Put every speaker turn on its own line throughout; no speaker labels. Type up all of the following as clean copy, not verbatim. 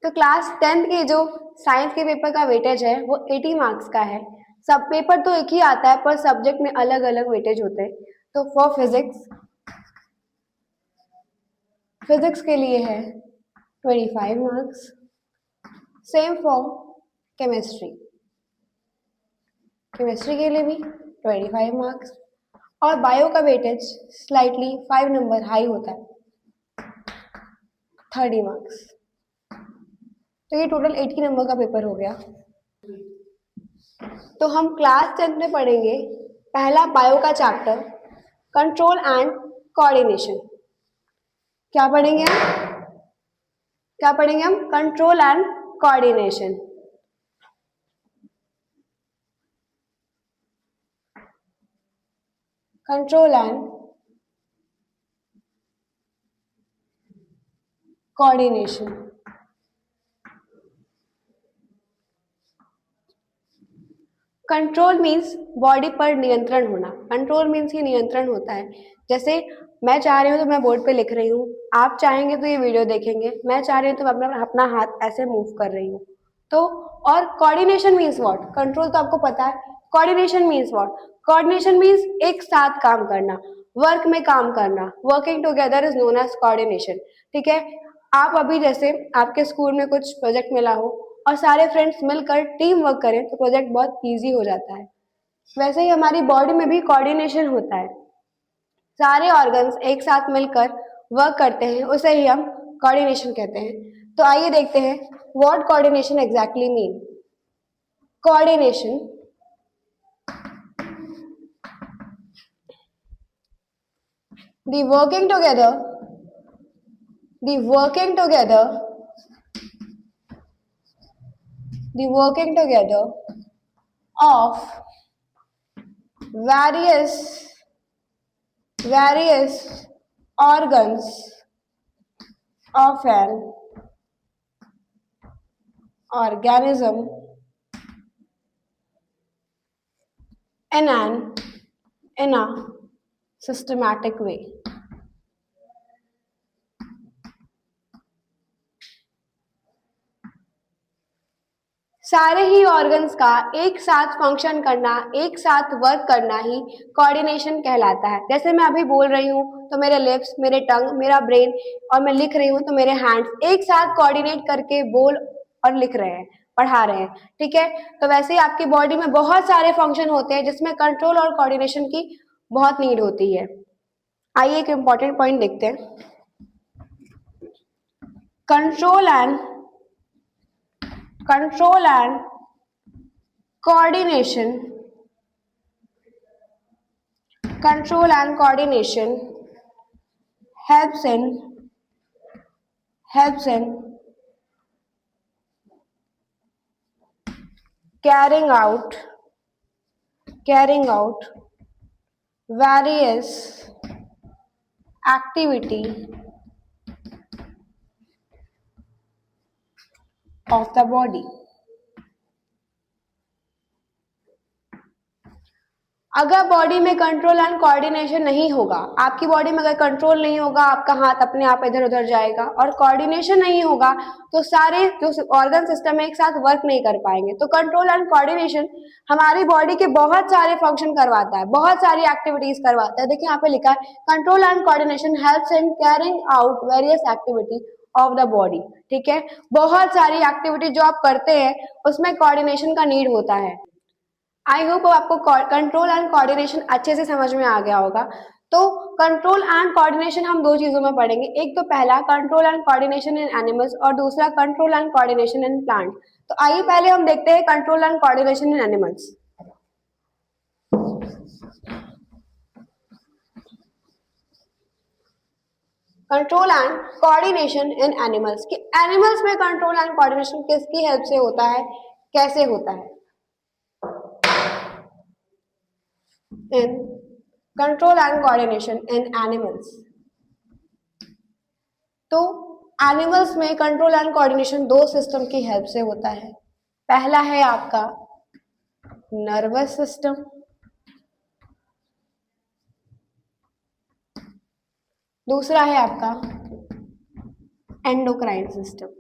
तो class 10th के जो साइंस के पेपर का वेटेज है वो 80 मार्क्स का है। सब पेपर तो एक ही आता है पर सब्जेक्ट में अलग अलग वेटेज होते हैं। तो फॉर फिजिक्स के लिए है 25 marks, same for chemistry chemistry के लिए भी 25 मार्क्स, और बायो का वेटेज स्लाइटली 5 नंबर हाई होता है, 30 मार्क्स। तो ये टोटल 80 नंबर का पेपर हो गया। तो हम क्लास 10th में पढ़ेंगे पहला बायो का चैप्टर, कंट्रोल एंड कोऑर्डिनेशन। क्या पढ़ेंगे हम control and coordination. Control and coordination. Control means body पर नियंत्रण होना। कंट्रोल मीन्स ही नियंत्रण होता है। जैसे मैं चाह रही हूँ तो मैं बोर्ड पे लिख रही हूँ, आप चाहेंगे तो ये वीडियो देखेंगे, मैं चाह रही हूँ तो मैं अपना हाथ ऐसे मूव कर रही हूँ। तो और कोऑर्डिनेशन मीन्स व्हाट? कंट्रोल तो आपको पता है। Coordination means what? Coordination means एक साथ काम करना, वर्क में काम करना। Working together is known as coordination. ठीक है, आप अभी जैसे आपके स्कूल में कुछ प्रोजेक्ट मिला हो और सारे फ्रेंड्स मिलकर टीम वर्क करें तो प्रोजेक्ट बहुत इजी हो जाता है। वैसे ही हमारी बॉडी में भी कोऑर्डिनेशन होता है, सारे ऑर्गन्स एक साथ मिलकर वर्क करते हैं, उसे ही हम कोऑर्डिनेशन कहते हैं। तो आइए देखते हैं what coordination exactly mean. Coordination the working together the working together the working together of various organs of an organism in a systematic way। सारे ही ऑर्गन्स का एक साथ फंक्शन करना, एक साथ वर्क करना ही कोऑर्डिनेशन कहलाता है। जैसे मैं अभी बोल रही हूँ तो मेरे लिप्स, मेरे टंग, मेरा ब्रेन, और मैं लिख रही हूँ तो मेरे हैंड्स एक साथ कोऑर्डिनेट करके बोल और लिख रहे हैं, पढ़ा रहे हैं। ठीक है, तो वैसे ही आपकी बॉडी में बहुत सारे फंक्शन होते हैं जिसमें कंट्रोल और कोऑर्डिनेशन की बहुत नीड होती है। आइए एक इंपॉर्टेंट पॉइंट देखते हैं। Control and coordination helps in carrying out various activity of the body। अगर बॉडी में कंट्रोल एंड कोऑर्डिनेशन नहीं होगा, आपकी बॉडी में अगर कंट्रोल नहीं होगा, आपका हाथ अपने आप इधर उधर जाएगा, और कोऑर्डिनेशन नहीं होगा तो सारे जो ऑर्गन सिस्टम एक साथ वर्क नहीं कर पाएंगे। तो कंट्रोल एंड कोऑर्डिनेशन हमारी बॉडी के बहुत सारे फंक्शन करवाता है, बहुत सारी एक्टिविटीज करवाता है। देखिए यहाँ पे लिखा है control and coordination helps in carrying out various activity of the body. ठीक है, बहुत सारी एक्टिविटी जो आप करते हैं उसमें कोऑर्डिनेशन का नीड होता है। आई होप आपको कंट्रोल एंड कोऑर्डिनेशन अच्छे से समझ में आ गया होगा। तो कंट्रोल एंड कोऑर्डिनेशन हम दो चीजों में पढ़ेंगे, एक तो पहला control and coordination in animals और दूसरा control and coordination in plant. तो आइए पहले हम देखते हैं control and coordination in animals. Control and coordination in animals, कि एनिमल्स में कंट्रोल एंड कोऑर्डिनेशन किसकी हेल्प से होता है, कैसे होता है। in control and coordination in animals। तो एनिमल्स में कंट्रोल एंड कोऑर्डिनेशन दो सिस्टम की हेल्प से होता है। पहला है आपका नर्वस सिस्टम, दूसरा है आपका एंडोक्राइन सिस्टम।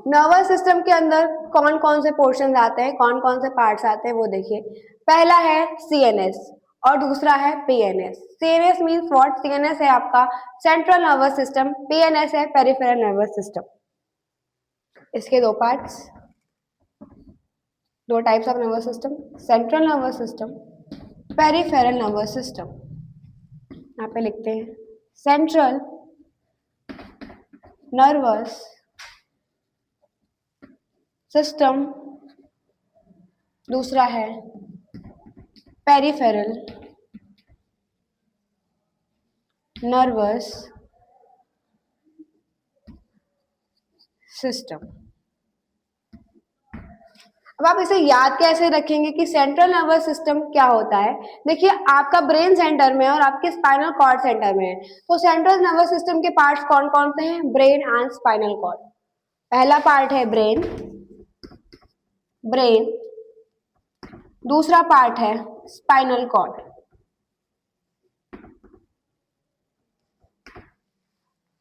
नर्वस सिस्टम के अंदर कौन कौन से पोर्शन आते हैं, कौन कौन से पार्ट्स आते हैं वो देखिए। पहला है सीएनएस और दूसरा है PNS. CNS means what? CNS है आपका सेंट्रल नर्वस सिस्टम, पीएनएस है पेरिफेरल नर्वस सिस्टम। इसके दो पार्ट्स, दो types of nervous system, central nervous system, peripheral nervous system. यहाँ पे लिखते हैं सेंट्रल नर्वस सिस्टम, दूसरा है पेरिफेरल नर्वस सिस्टम। अब आप इसे याद कैसे रखेंगे कि सेंट्रल नर्वस सिस्टम क्या होता है? देखिए आपका ब्रेन सेंटर में है और आपके स्पाइनल कॉर्ड सेंटर में है, तो सेंट्रल नर्वस सिस्टम के पार्ट्स कौन कौन से हैं? Brain and spinal cord. पहला पार्ट है ब्रेन, ब्रेन, दूसरा पार्ट है spinal cord.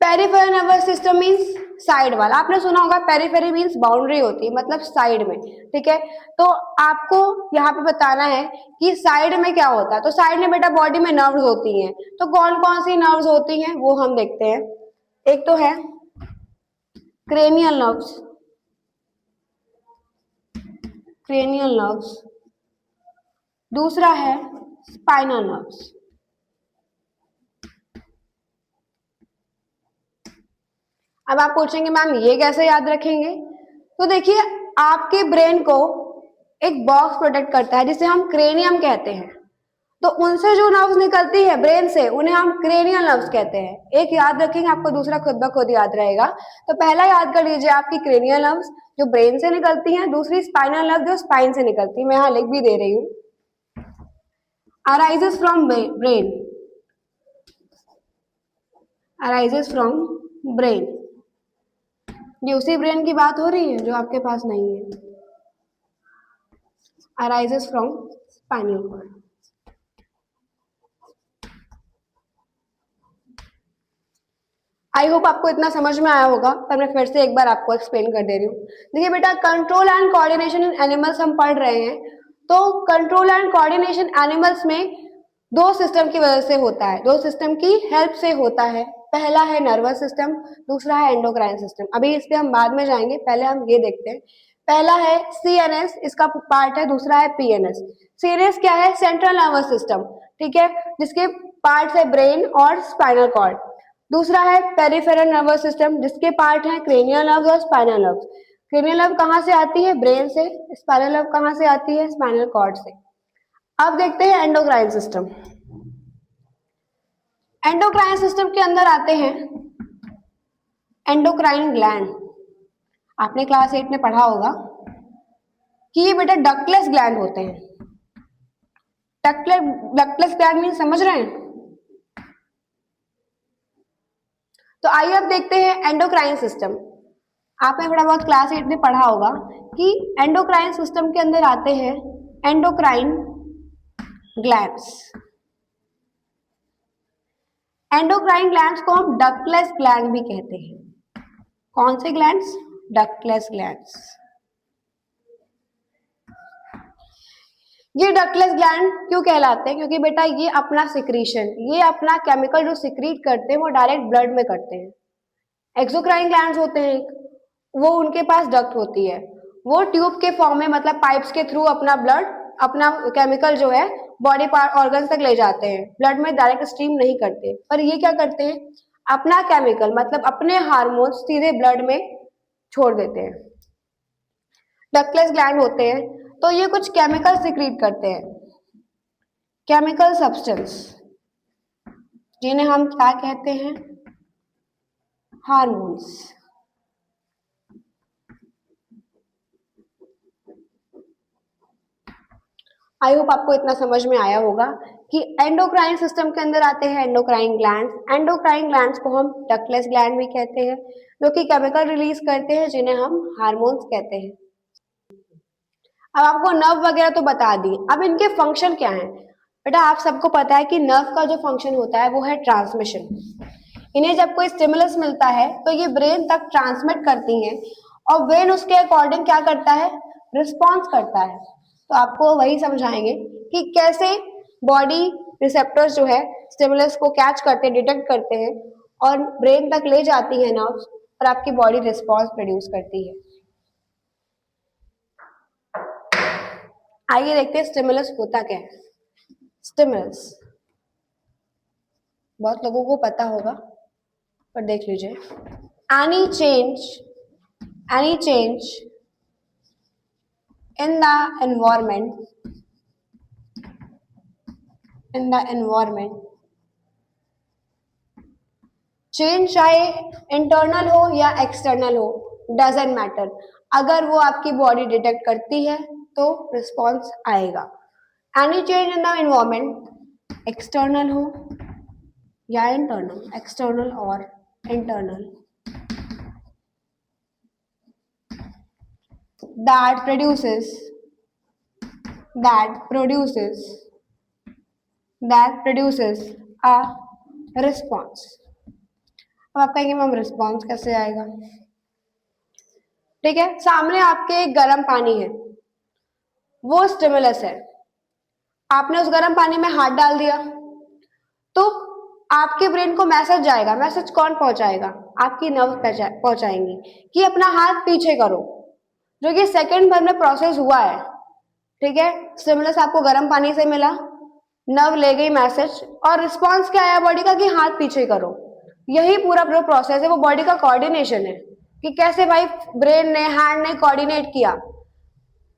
Peripheral nervous system means side वाला, आपने सुना होगा पेरिफेरी मींस बाउंड्री होती है, मतलब साइड में, ठीक है। तो आपको यहाँ पे बताना है कि साइड में क्या होता है। तो साइड में बेटा बॉडी में नर्व्स होती हैं, तो कौन कौन सी नर्व्स होती हैं वो हम देखते हैं। एक तो है क्रेनियल नर्व्स, क्रेनियल नर्व्स, दूसरा है स्पाइनल नर्व्स। अब आप पूछेंगे मैम ये कैसे याद रखेंगे? तो देखिए आपके ब्रेन को एक बॉक्स प्रोटेक्ट करता है जिसे हम क्रेनियम कहते हैं, तो उनसे जो नर्व्स निकलती है ब्रेन से उन्हें हम क्रेनियल नर्व्स कहते हैं। एक याद रखेंगे, आपको दूसरा खुद ब खुद याद रहेगा। तो पहला याद कर लीजिए आपकी क्रेनियल नर्व्स जो ब्रेन से निकलती हैं, दूसरी स्पाइनल नर्व जो स्पाइन से निकलती है। मैं यहाँ लिख भी दे रही हूँ, arises from brain, arises from brain। ये उसी ब्रेन की बात हो रही है जो आपके पास नहीं है। arises from spinal cord। I hope आपको इतना समझ में आया होगा, पर मैं फिर से एक बार आपको एक्सप्लेन कर दे रही हूँ। देखिए बेटा control and coordination in animals हम पढ़ रहे हैं, तो कंट्रोल एंड कोऑर्डिनेशन एनिमल्स में दो सिस्टम की वजह से होता है, दो सिस्टम की हेल्प से होता है। पहला है नर्वस सिस्टम, दूसरा है एंडोक्राइन सिस्टम। अभी इस पे हम बाद में जाएंगे, पहले हम ये देखते हैं। पहला है सीएनएस, इसका पार्ट है, दूसरा है पीएनएस। सीएनएस क्या है? सेंट्रल नर्वस सिस्टम, ठीक है, जिसके पार्ट्स है ब्रेन और स्पाइनल कॉर्ड। दूसरा है पेरिफेरल नर्वस सिस्टम, जिसके पार्ट है क्रेनियल नर्व्स और स्पाइनल नर्व्स। क्रेनियल नर्व कहाँ से आती है? ब्रेन से। स्पाइनल नर्व कहाँ से आती है? स्पाइनल कॉर्ड से। अब देखते हैं एंडोक्राइन सिस्टम। एंडोक्राइन सिस्टम के अंदर आते हैं एंडोक्राइन ग्लैंड। आपने क्लास 8 में पढ़ा होगा कि ये बेटा डक्टलेस ग्लैंड होते हैं। डक्टलेस ग्लैंड मीन समझ रहे हैं? तो आइए अब देखते हैं एंडोक्राइन सिस्टम। आपने थोड़ा बहुत क्लास 8 में पढ़ा होगा कि एंडोक्राइन सिस्टम के अंदर आते हैं एंडोक्राइन ग्लैंड्स। एंडोक्राइन ग्लैंड्स को हम डक्टलेस ग्लैंड भी कहते हैं। कौन से ग्लैंड्स? Ductless glands. ये डक्टलेस ग्लैंड क्यों कहलाते हैं? क्योंकि बेटा ये अपना सिक्रीशन, ये अपना केमिकल जो सिक्रीट करते हैं वो डायरेक्ट ब्लड में करते हैं। एक्सोक्राइन ग्लैंड्स होते हैं, वो उनके पास डक्ट होती है, वो ट्यूब के फॉर्म में मतलब पाइप्स के थ्रू अपना ब्लड, अपना केमिकल जो है बॉडी पार्ट ऑर्गन तक ले जाते हैं, ब्लड में डायरेक्ट स्ट्रीम नहीं करते। पर ये क्या करते हैं? अपना केमिकल मतलब अपने हार्मोन्स सीधे ब्लड में छोड़ देते हैं। डक्टलेस ग्लैंड होते हैं तो ये कुछ केमिकल सिक्रीट करते हैं, केमिकल सब्सटेंस, जिन्हें हम क्या कहते हैं? हार्मोन्स। आई होप आपको इतना समझ में आया होगा कि एंडोक्राइन सिस्टम के अंदर आते हैं एंडोक्राइन ग्लैंड्स। एंडोक्राइन ग्लैंड्स को हम डक्टलेस ग्लैंड भी कहते हैं, जो कि केमिकल रिलीज करते हैं जिन्हें हम हार्मोन्स कहते हैं। अब आपको नर्व वगैरह तो बता दी, अब इनके फंक्शन क्या हैं? बेटा आप सबको पता है कि नर्व का जो फंक्शन होता है वो है ट्रांसमिशन। इन्हें जब कोई स्टिमुलस मिलता है तो ये ब्रेन तक ट्रांसमिट करती हैं और वेन उसके अकॉर्डिंग क्या करता है, रिस्पॉन्स करता है। तो आपको वही समझाएंगे कि कैसे बॉडी रिसेप्टर्स जो है स्टिमुलस को कैच करते हैं, डिटेक्ट करते हैं और ब्रेन तक ले जाती है नर्व्स और आपकी बॉडी रिस्पॉन्स प्रोड्यूस करती है। आइए देखते हैं स्टिमुलस होता क्या है। स्टिमुलस बहुत लोगों को पता होगा पर देख लीजिए। Any change in the environment change चाहे इंटरनल हो या एक्सटर्नल हो, डजेंट मैटर, अगर वो आपकी बॉडी डिटेक्ट करती है तो रिस्पॉन्स आएगा। Any change in the environment, external हो या इंटरनल, एक्सटर्नल और internal, that produces a response। अब आप कहेंगे मैम रिस्पॉन्स कैसे आएगा? ठीक है, सामने आपके एक गर्म पानी है, वो स्टिमुलस है, आपने उस गर्म पानी में हाथ डाल दिया तो आपके ब्रेन को मैसेज जाएगा। मैसेज कौन पहुंचाएगा? आपकी नर्व पहुंचाएंगी कि अपना हाथ पीछे करो, जो कि सेकंड भर में प्रोसेस हुआ है। ठीक है, स्टिमुलस आपको गर्म पानी से मिला, नर्व ले गई मैसेज और रिस्पॉन्स क्या आया बॉडी का कि हाथ पीछे करो। यही पूरा प्रोसेस है, वो बॉडी का कोऑर्डिनेशन है कि कैसे भाई ब्रेन ने, हैंड ने कोऑर्डिनेट किया।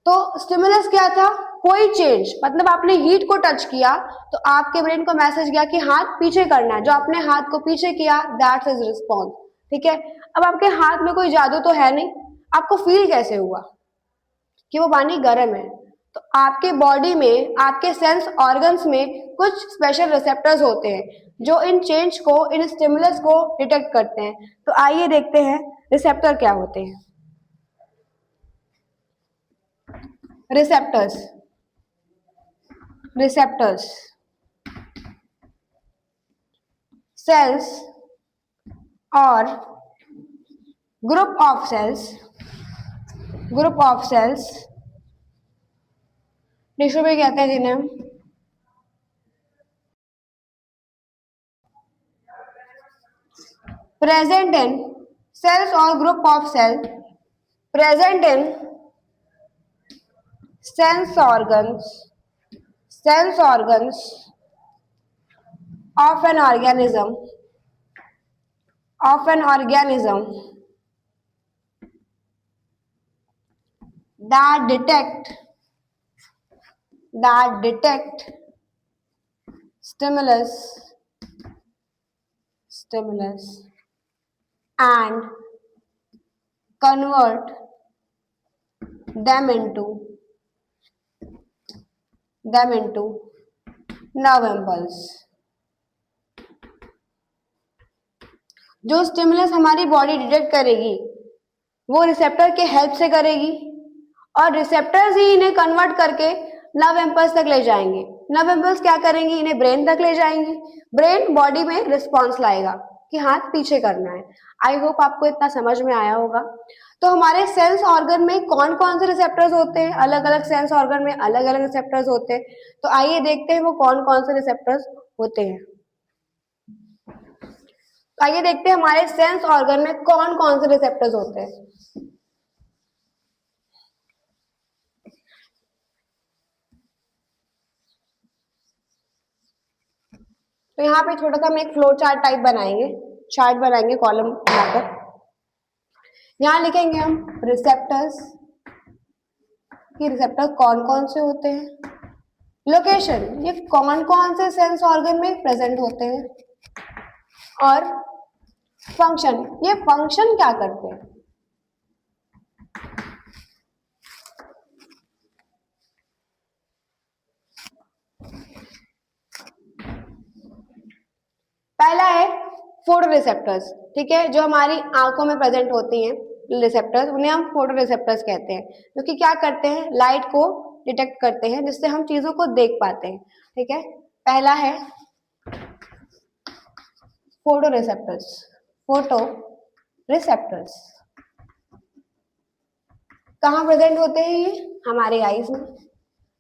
तो स्टिमुलस क्या था? कोई चेंज, मतलब आपने हीट को टच किया तो आपके ब्रेन को मैसेज गया कि हाथ पीछे करना है, जो आपने हाथ को पीछे किया दैट्स इज रिस्पॉन्स। ठीक है, अब आपके हाथ में कोई जादू तो है नहीं, आपको फील कैसे हुआ कि वो पानी गर्म है? तो आपके बॉडी में, आपके सेंस ऑर्गन्स में कुछ स्पेशल रिसेप्टर्स होते हैं जो इन चेंज को, इन स्टिमुलस को डिटेक्ट करते हैं। तो आइए देखते हैं रिसेप्टर क्या होते हैं। रिसेप्टर्स सेल्स और ग्रुप ऑफ सेल्स टिश्यू भी कहते हैं जिन्हें हम present in cells or group of cells present in sense organs of an organism that detect stimulus and convert them into nerve impulse। जो स्टिमुलस हमारी बॉडी डिटेक्ट करेगी वो रिसेप्टर के हेल्प से करेगी और रिसेप्टर्स ही इन्हें कन्वर्ट करके नर्व इम्पल्स तक ले जाएंगे। नर्व इम्पल्स क्या करेंगी? इन्हें ब्रेन तक ले जाएंगी, ब्रेन बॉडी में रिस्पॉन्स लाएगा कि हाथ पीछे करना है। आई होप आपको इतना समझ में आया होगा। तो हमारे सेंस ऑर्गन में कौन कौन से रिसेप्टर्स होते हैं? अलग अलग सेंस ऑर्गन में अलग अलग रिसेप्टर्स होते हैं। तो आइए देखते हैं वो कौन कौन से रिसेप्टर्स होते हैं। आइए देखते हैं हमारे सेंस ऑर्गन में कौन कौन से रिसेप्टर्स होते हैं। तो यहाँ पे छोटा सा हम एक फ्लो चार्ट टाइप बनाएंगे, कॉलम बनाकर। यहाँ लिखेंगे हम रिसेप्टर्स कि रिसेप्टर कौन कौन से होते हैं, लोकेशन, ये कौन कौन से सेंस ऑर्गन में प्रेजेंट होते हैं, और फंक्शन, ये फंक्शन क्या करते हैं। पहला है फोटो रिसेप्टर्स। ठीक है, जो हमारी आंखों में प्रेजेंट होती हैं रिसेप्टर्स, उन्हें हम फोटो रिसेप्टर्स कहते हैं, जो कि क्या करते हैं? लाइट को डिटेक्ट करते हैं जिससे हम चीजों को देख पाते हैं। ठीक है, पहला है फोटो रिसेप्टर्स। कहाँ प्रेजेंट होते हैं ये? हमारे आईज में।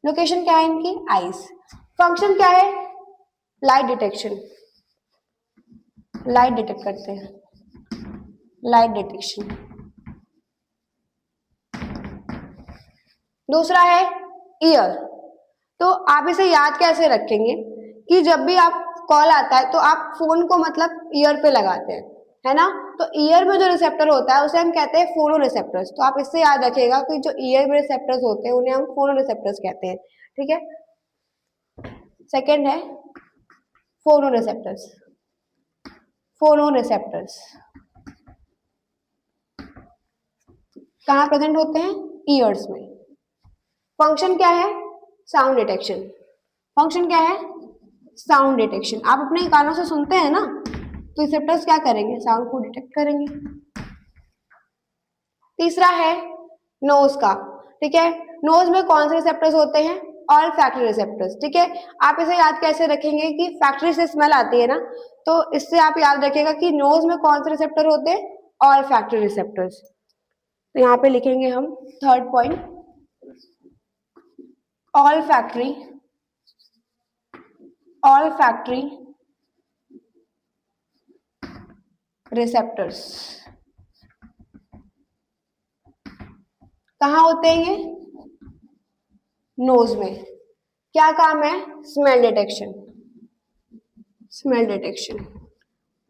लोकेशन क्या है इनकी? आईज। फंक्शन क्या है? लाइट डिटेक्शन, लाइट डिटेक्ट करते हैं, लाइट डिटेक्शन। दूसरा है ईयर। तो आप इसे याद कैसे रखेंगे कि जब भी आप कॉल आता है तो आप फोन को मतलब ईयर पे लगाते हैं, है ना? तो ईयर में जो रिसेप्टर होता है उसे हम कहते हैं फोनो रिसेप्टर्स। तो आप इससे याद रखिएगा कि जो ईयर में रिसेप्टर्स होते हैं उन्हें हम फोनो रिसेप्टर्स कहते हैं, ठीक है? सेकेंड है फोनो रिसेप्टर्स। फोनो रिसेप्टर्स कहाँ प्रेजेंट होते हैं? ईयर्स में। फंक्शन क्या है? Sound detection. फंक्शन क्या है? Sound detection. आप अपने कानों से सुनते हैं ना, तो रिसेप्टर्स क्या करेंगे? साउंड को डिटेक्ट करेंगे। तीसरा है नोज का, ठीक है? नोज में कौन से रिसेप्टर्स होते हैं? ऑल फैक्टरी रिसेप्टर्स, ठीक है? आप इसे याद कैसे रखेंगे कि फैक्ट्री से स्मेल आती है ना, तो इससे आप याद रखिएगा कि नोज में कौन से रिसेप्टर होते हैं? All factory receptors. तो यहाँ पे लिखेंगे हम third point, all factory receptors. कहाँ होते हैं ये? नोज में। क्या काम है? Smell detection, smell detection,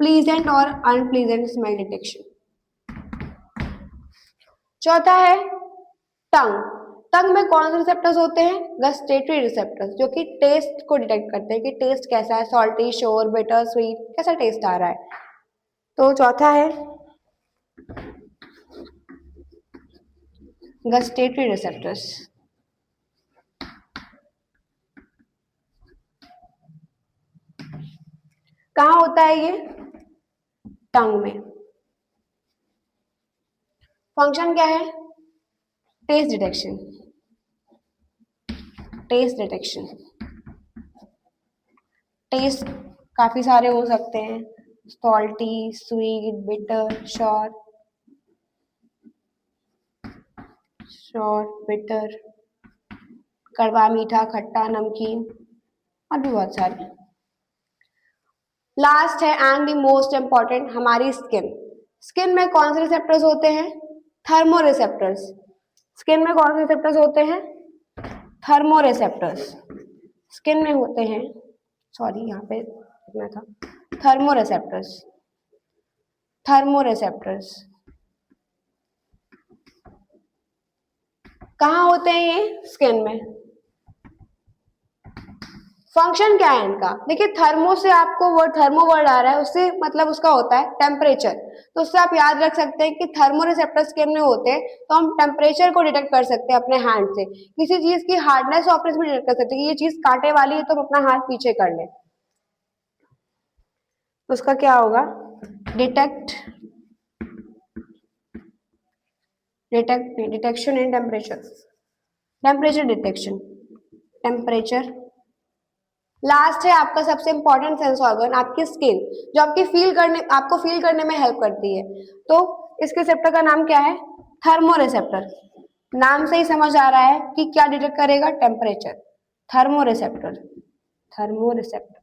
pleasant और अनप्लीजेंट स्मेल डिटेक्शन। चौथा है टंग। टंग में कौन से रिसेप्टर्स होते हैं? गस्टेटरी रिसेप्टर्स, जो कि टेस्ट को डिटेक्ट करते हैं कि टेस्ट कैसा है, सॉल्टी, शोर, बिटर, स्वीट, कैसा टेस्ट आ रहा है। तो चौथा है गस्टेटरी रिसेप्टर्स। कहाँ होता है ये? टंग में। फंक्शन क्या है? Taste detection, taste detection. Taste काफी सारे हो सकते हैं, salty, sweet, bitter, sour, bitter, कड़वा, मीठा, खट्टा, नमकीन और भी बहुत सारे। लास्ट है एंड द मोस्ट इंपॉर्टेंट, हमारी स्किन। स्किन में कौन से रिसेप्टर्स होते हैं? Thermo receptors. स्किन में कौन से रिसेप्टर्स होते हैं? Thermo receptors. स्किन में होते हैं, सॉरी यहाँ पे लिखना था, थर्मो रिसेप्टर्स, थर्मो रिसेप्टर्स। कहाँ होते हैं ये? स्किन में। फंक्शन क्या है इनका? देखिए थर्मो से आपको वर्ड, थर्मो वर्ड आ रहा है, उससे मतलब उसका होता है टेम्परेचर। तो उससे आप याद रख सकते हैं कि थर्मो रिसेप्टर स्किन में होते हैं, तो हम टेम्परेचर को डिटेक्ट कर सकते हैं अपने हैंड से। किसी चीज की हार्डनेस, सॉफ्टनेस भी डिटेक्ट कर सकते हैं कि ये चीज कांटे वाली है, तो हम अपना हाथ पीछे कर ले। तो उसका क्या होगा? Detect, detection in temperature, temperature detection, temperature. Last है आपका सबसे इंपॉर्टेंट सेंस ऑर्गन, आपकी स्किन, जो आपकी आपको फील करने में हेल्प करती है। तो इसके रिसेप्टर का नाम क्या है? Thermo receptor. नाम से ही समझ आ रहा है कि क्या डिटेक्ट करेगा? Temperature. Thermo receptor, thermo receptor.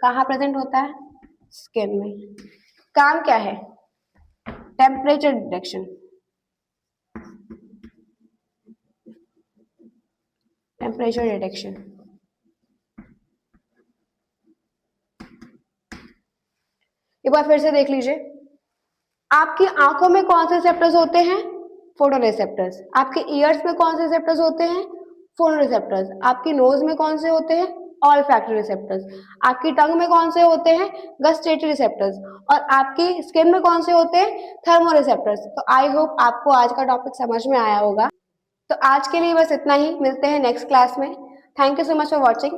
कहाँ प्रेजेंट होता है? स्किन में। काम क्या है? Temperature detection, temperature detection. एक बार फिर से देख लीजिए, आपकी आंखों में कौन से रिसेप्टर्स होते हैं? Photo receptors. आपके ईयर्स में कौन से रिसेप्टर्स होते हैं? Photo receptors. आपकी नोज में कौन से होते हैं? All factory receptors. आपकी टंग में कौन से होते हैं? Gustatory receptors. और आपकी स्किन में कौन से होते हैं? Thermo receptors. तो आई होप आपको आज का टॉपिक समझ में आया होगा। तो आज के लिए बस इतना ही, मिलते हैं नेक्स्ट क्लास में। Thank you so much for watching.